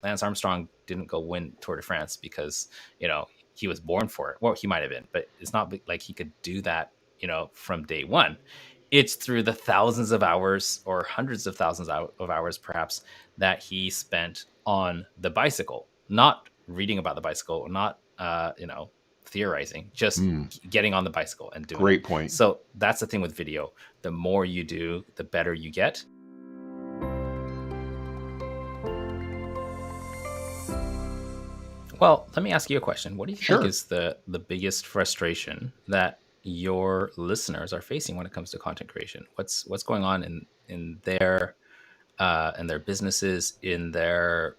Lance Armstrong didn't go win Tour de France because, he was born for it. Well, he might have been, but it's not like he could do that, from day one. It's through the thousands of hours or hundreds of thousands of hours, perhaps, that he spent on the bicycle, not reading about the bicycle, not, theorizing, just Mm, getting on the bicycle and doing it. great point. So that's the thing with video. The more you do, the better you get. Well, let me ask you a question. What do you think Sure. is the biggest frustration that your listeners are facing when it comes to content creation? What's going on in their businesses, in their,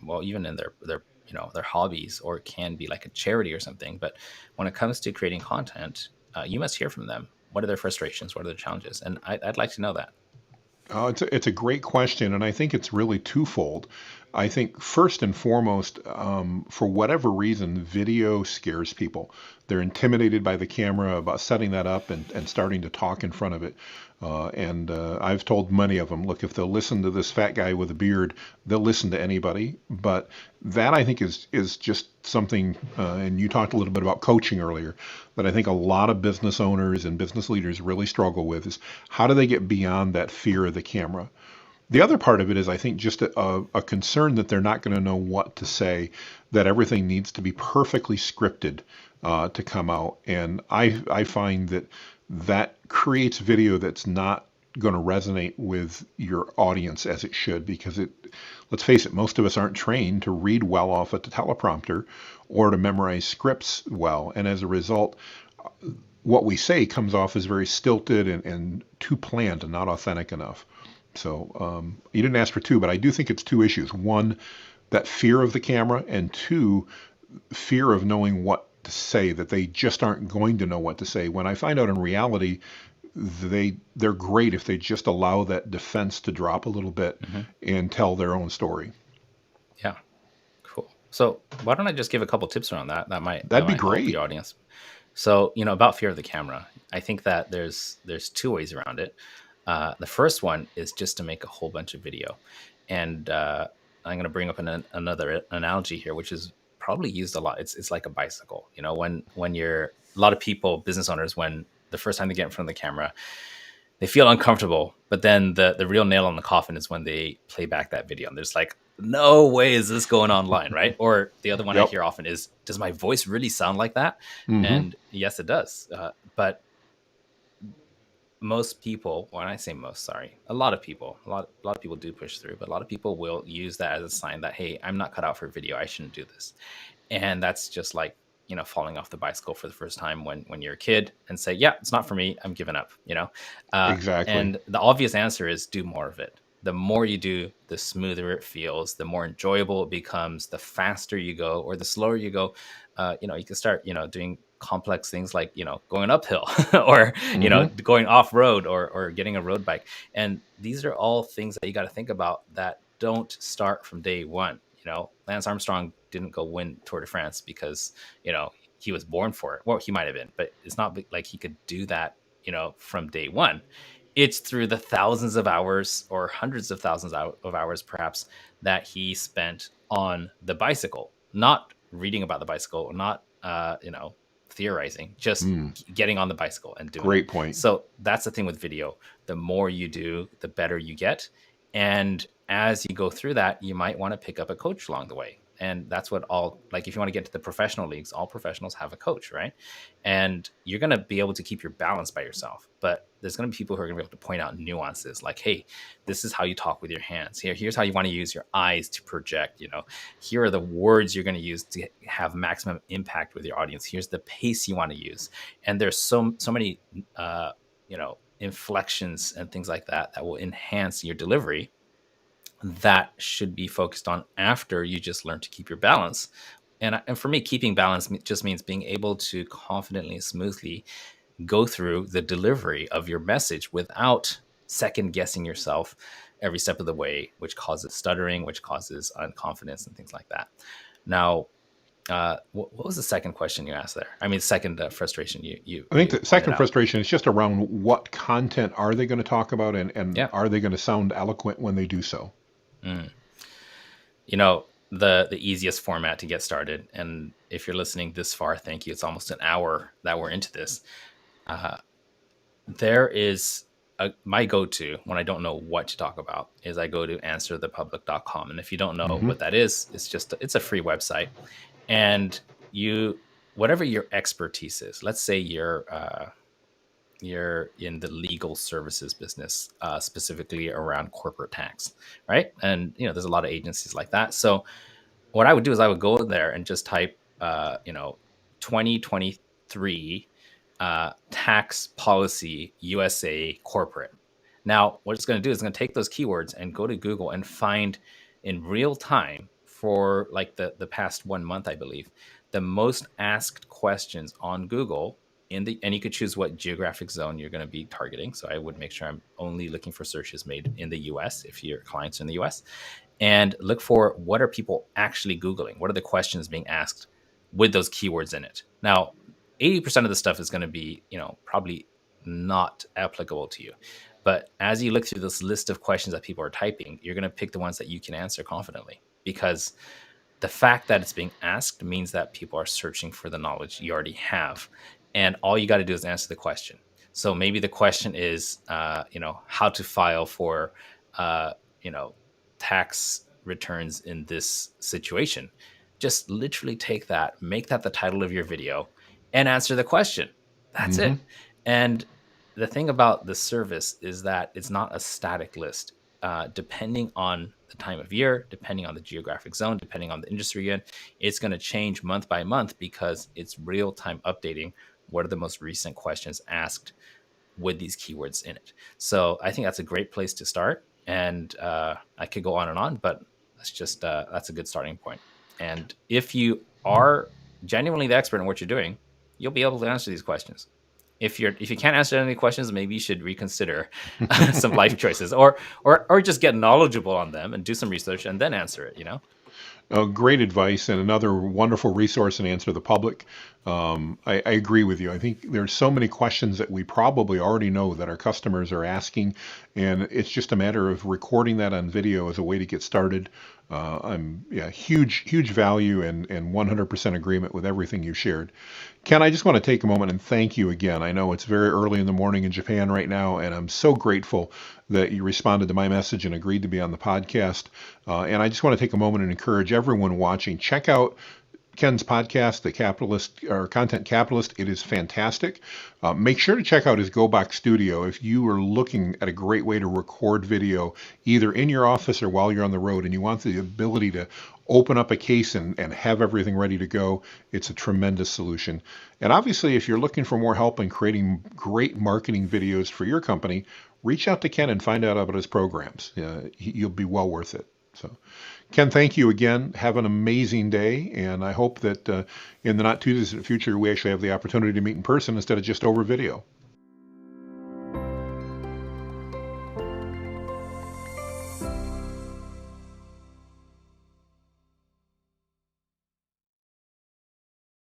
well, even in their hobbies, or it can be like a charity or something. But when it comes to creating content, you must hear from them. What are their frustrations? What are their challenges? And I'd like to know that. It's a great question, and I think it's really twofold. I think first and foremost, for whatever reason, video scares people. They're intimidated by the camera, about setting that up and starting to talk in front of it. And I've told many of them, look, if they'll listen to this fat guy with a beard, they'll listen to anybody. But that I think is just something. And you talked a little bit about coaching earlier, that I think a lot of business owners and business leaders really struggle with is how do they get beyond that fear of the camera? The other part of it is, I think, just a concern that they're not going to know what to say, that everything needs to be perfectly scripted to come out. And I find that that creates video that's not going to resonate with your audience as it should, because let's face it, most of us aren't trained to read well off a teleprompter or to memorize scripts well. And as a result, what we say comes off as very stilted and too planned and not authentic enough. So you didn't ask for two, but I do think it's two issues. One, that fear of the camera, and two, fear of knowing what to say, that they just aren't going to know what to say. When I find out in reality, they're great if they just allow that defense to drop a little bit Hmm. and tell their own story. Yeah, cool. So why don't I just give a couple tips around that? That might that That'd be might help your great. audience. So, about fear of the camera, I think that there's two ways around it. The first one is just to make a whole bunch of video, and I'm going to bring up another analogy here, which is probably used a lot. It's like a bicycle. When you're a lot of people, business owners, when the first time they get in front of the camera, they feel uncomfortable, but then the real nail on the coffin is when they play back that video and there's like, no way is this going online, right? Or the other one I Yep. hear often is, does my voice really sound like that? Hmm. And yes, it does. But most people, when I say most, sorry, a lot of people, a lot of people do push through, but a lot of people will use that as a sign that, hey, I'm not cut out for video, I shouldn't do this. And that's just like, falling off the bicycle for the first time when you're a kid and say, yeah, it's not for me, I'm giving up. Exactly. And the obvious answer is do more of it. The more you do, the smoother it feels, the more enjoyable it becomes, the faster you go or the slower you go. You can start, doing complex things like, going uphill or, Hmm. going off road or getting a road bike. And these are all things that you got to think about that don't start from day one. Lance Armstrong didn't go win Tour de France because, he was born for it. Well, he might have been, but it's not like he could do that, from day one. It's through the thousands of hours or hundreds of thousands of hours, perhaps, that he spent on the bicycle, not reading about the bicycle, not, theorizing, just Mm, getting on the bicycle and doing it. great point. So that's the thing with video. The more you do, the better you get. And as you go through that, you might want to pick up a coach along the way. And that's what like if you want to get to the professional leagues, all professionals have a coach, right? And you're going to be able to keep your balance by yourself. But there's going to be people who are going to be able to point out nuances like, hey, this is how you talk with your hands. Here's how you want to use your eyes to project. Here are the words you're going to use to have maximum impact with your audience. Here's the pace you want to use. And there's so many, inflections and things like that will enhance your delivery that should be focused on after you just learn to keep your balance. And for me, keeping balance just means being able to confidently and smoothly go through the delivery of your message without second guessing yourself every step of the way, which causes stuttering, which causes unconfidence and things like that. Now, what was the second question you asked there? I mean, second frustration you I think you the pointed second out. frustration is just around what content are they going to talk about, and Yeah. are they going to sound eloquent when they do so? Mm. You know, the easiest format to get started. And if you're listening this far, thank you. It's almost an hour that we're into this. Uh, there is my go-to when I don't know what to talk about is I go to answerthepublic.com. And if you don't know Hmm. what that is, it's a free website. And you whatever your expertise is, let's say you're in the legal services business, specifically around corporate tax, right? And there's a lot of agencies like that. So what I would do is I would go there and just type, 2023 tax policy USA corporate. Now, what it's going to do is it's going to take those keywords and go to Google and find in real time for like the past 1 month, I believe, the most asked questions on Google and you could choose what geographic zone you're going to be targeting. So I would make sure I'm only looking for searches made in the US if your clients are in the US, and look for what are people actually Googling? What are the questions being asked with those keywords in it? Now, 80% of the stuff is going to be, probably not applicable to you. But as you look through this list of questions that people are typing, you're going to pick the ones that you can answer confidently, because the fact that it's being asked means that people are searching for the knowledge you already have. And all you got to do is answer the question. So maybe the question is, how to file for, uh, you know, tax returns in this situation. Just literally take that, make that the title of your video, and answer the question. That's Hmm. it. And the thing about the service is that it's not a static list. Depending on the time of year, depending on the geographic zone, depending on the industry you're in, it's going to change month by month because it's real time updating what are the most recent questions asked with these keywords in it. So I think that's a great place to start. And I could go on, but that's a good starting point. And if you are genuinely the expert in what you're doing, you'll be able to answer these questions. If you can't answer any questions, maybe you should reconsider some life choices, or just get knowledgeable on them and do some research and then answer it. Great advice and another wonderful resource and answer the public. I agree with you. I think there's so many questions that we probably already know that our customers are asking, and it's just a matter of recording that on video as a way to get started. I'm yeah, huge value and 100% agreement with everything you shared. Ken, I just want to take a moment and thank you again. I know it's very early in the morning in Japan right now, and I'm so grateful that you responded to my message and agreed to be on the podcast. And I just want to take a moment and encourage everyone watching, check out Ken's podcast, The Capitalist or Content Capitalist. It is fantastic. Make sure to check out his GoBox Studio if you are looking at a great way to record video either in your office or while you're on the road and you want the ability to open up a case and have everything ready to go. It's a tremendous solution. And obviously, if you're looking for more help in creating great marketing videos for your company, reach out to Ken and find out about his programs. You'll be well worth it. So, Ken, thank you again. Have an amazing day, and I hope that in the not too distant future we actually have the opportunity to meet in person instead of just over video.